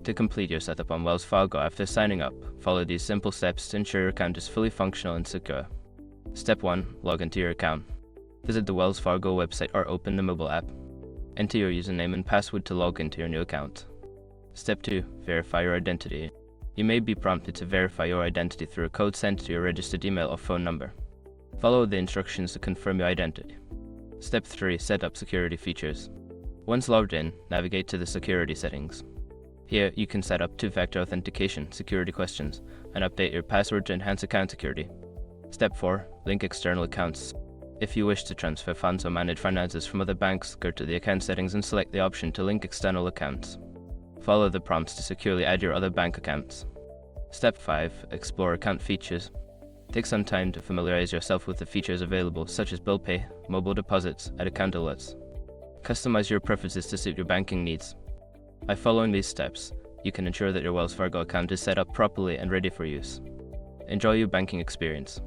To complete your setup on Wells Fargo after signing up, follow these simple steps to ensure your account is fully functional and secure. Step 1. Log into your account. Visit the Wells Fargo website or open the mobile app. Enter your username and password to log into your new account. Step 2. Verify your identity. You may be prompted to verify your identity through a code sent to your registered email or phone number. Follow the instructions to confirm your identity. Step 3. Set up security features. Once logged in, navigate to the security settings. Here, you can set up two-factor authentication, security questions, and update your password to enhance account security. Step 4. Link external accounts. If you wish to transfer funds or manage finances from other banks, go to the account settings and select the option to link external accounts. Follow the prompts to securely add your other bank accounts. Step 5. Explore account features. Take some time to familiarize yourself with the features available, such as bill pay, mobile deposits, and account alerts. Customize your preferences to suit your banking needs. By following these steps, you can ensure that your Wells Fargo account is set up properly and ready for use. Enjoy your banking experience.